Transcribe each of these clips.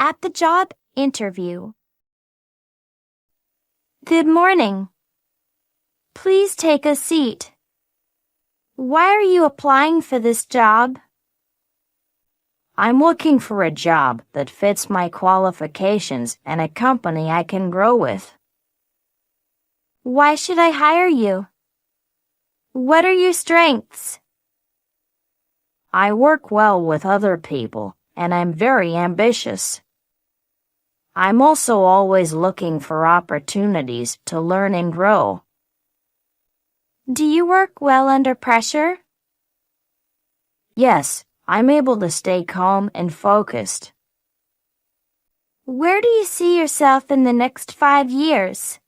At the job interview. Good morning. Please take a seat. Why are you applying for this job? I'm looking for a job that fits my qualifications and a company I can grow with. Why should I hire you? What are your strengths? I work well with other people, and I'm very ambitious. I'm also always looking for opportunities to learn and grow. Do you work well under pressure? Yes, I'm able to stay calm and focused. Where do you see yourself in the next 5 years?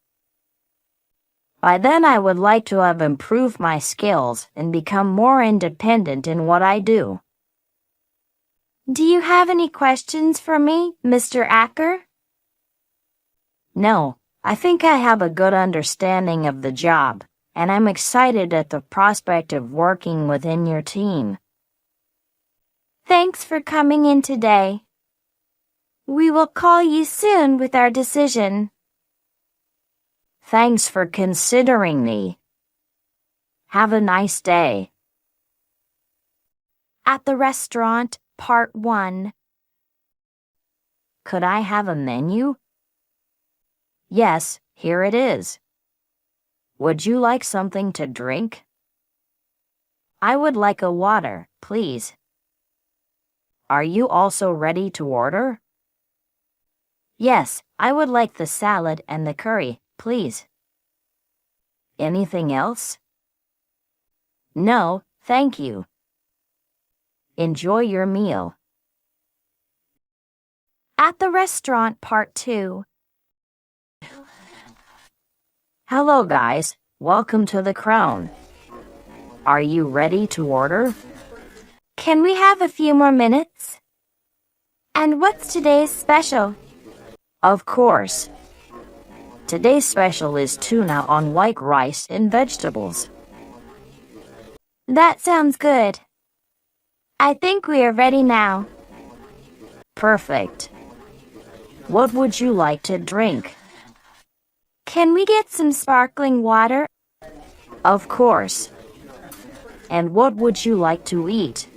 By then, I would like to have improved my skills and become more independent in what I do. Do you have any questions for me, Mr. Acker? No, I think I have a good understanding of the job, and I'm excited at the prospect of working within your team. Thanks for coming in today. We will call you soon with our decision. Thanks for considering me. Have a nice day. At the restaurant, Part 1. Could I have a menu? Yes, here it is. Would you like something to drink? I would like a water, please. Are you also ready to order? Yes, I would like the salad and the curry, please. Anything else? No, thank you. Enjoy your meal. At the restaurant, Part 2. Hello, guys. Welcome to the Crown. Are you ready to order? Can we have a few more minutes? And what's today's special? Of course. Today's special is tuna on white rice and vegetables. That sounds good. I think we are ready now. Perfect. What would you like to drink? Can we get some sparkling water? Of course. And what would you like to eat?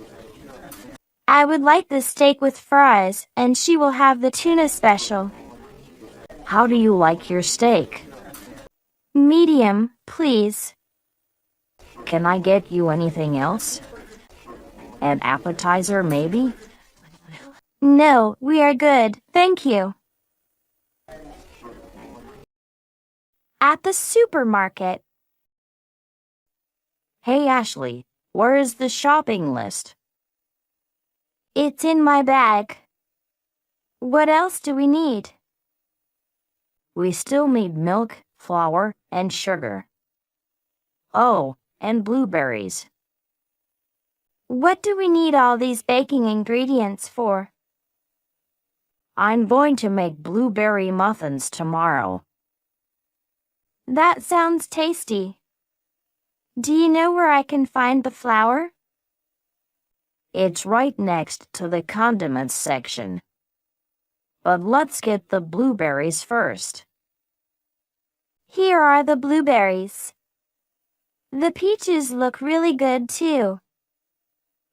I would like the steak with fries, and she will have the tuna special. How do you like your steak? Medium, please. Can I get you anything else? An appetizer, maybe? No, we are good, thank you. At the supermarket. Hey, Ashley, where is the shopping list? It's in my bag. What else do we need? We still need milk, flour, and sugar. Oh, and blueberries. What do we need all these baking ingredients for? I'm going to make blueberry muffins tomorrow. That sounds tasty. Do you know where I can find the flour? It's right next to the condiments section. But let's get the blueberries first. Here are the blueberries. The peaches look really good too.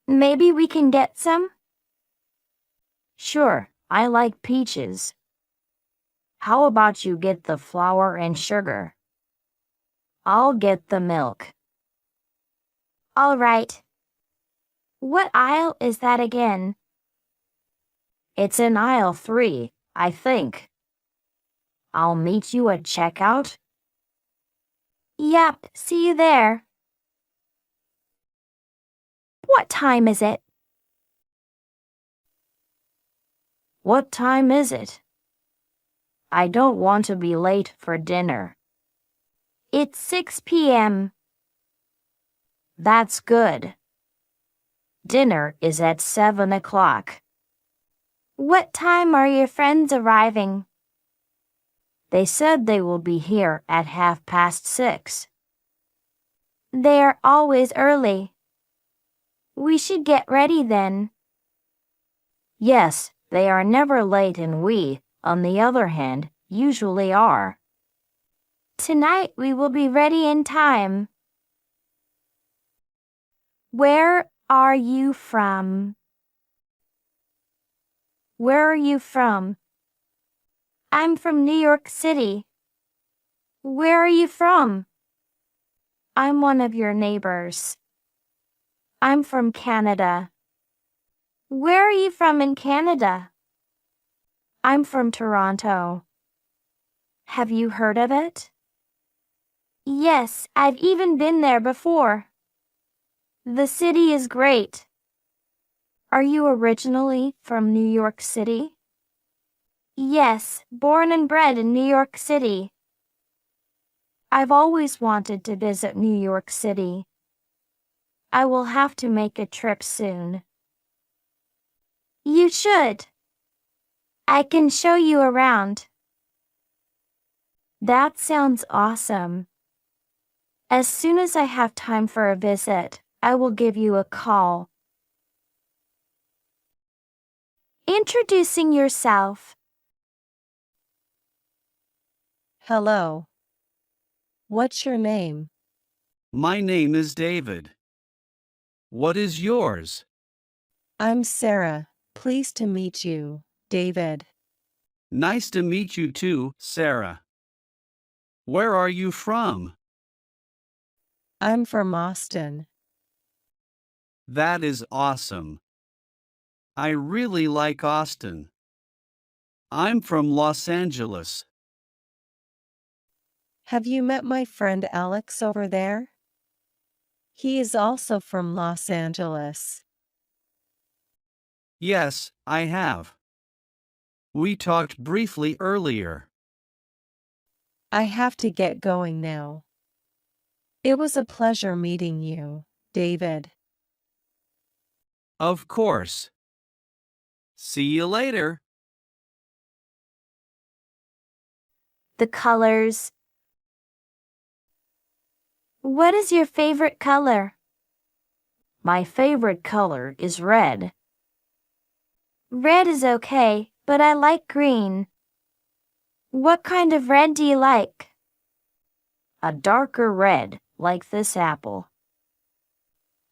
Maybe we can get some? Sure, I like peaches. How about you get the flour and sugar? I'll get the milk. All right. What aisle is that again? It's in aisle 3, I think. I'll meet you at checkout. Yep, see you there. What time is it? What time is it? I don't want to be late for dinner. It's 6 p.m. That's good. Dinner is at 7 o'clock. What time are your friends arriving? They said they will be here at 6:30. They are always early. We should get ready then. Yes, They are never late and we, on the other hand, usually are. Tonight we will be ready in time. Where are you from? Where are you from? I'm from New York City. Where are you from? I'm one of your neighbors. I'm from Canada. Where are you from in Canada? I'm from Toronto. Have you heard of it? Yes, I've even been there before. The city is great. Are you originally from New York City? Yes, born and bred in New York City. I've always wanted to visit New York City. I will have to make a trip soon. You should. I can show you around. That sounds awesome. As soon as I have time for a visit, I will give you a call. Introducing yourself. Hello. What's your name? My name is David. What is yours? I'm Sarah. Pleased to meet you, David. Nice to meet you too, Sarah. Where are you from? I'm from Austin. That is awesome. I really like Austin. I'm from Los Angeles. Have you met my friend Alex over there? He is also from Los Angeles. Yes, I have. We talked briefly earlier. I have to get going now. It was a pleasure meeting you, David. Of course. See you later. The colors. What is your favorite color? My favorite color is red. Red is okay, but I like green. What kind of red do you like? A darker red, like this apple.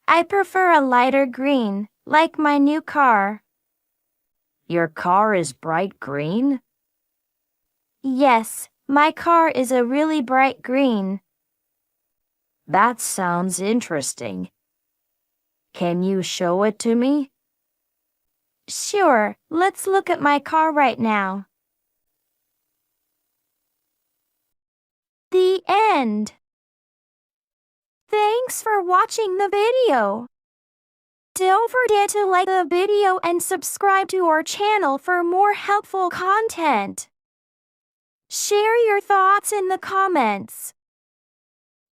I prefer a lighter green, like my new car. Your car is bright green? Yes, my car is a really bright green. That sounds interesting. Can you show it to me? Sure, let's look at my car right now. The end. Thanks for watching the video. Don't forget to like the video and subscribe to our channel for more helpful content. Share your thoughts in the comments.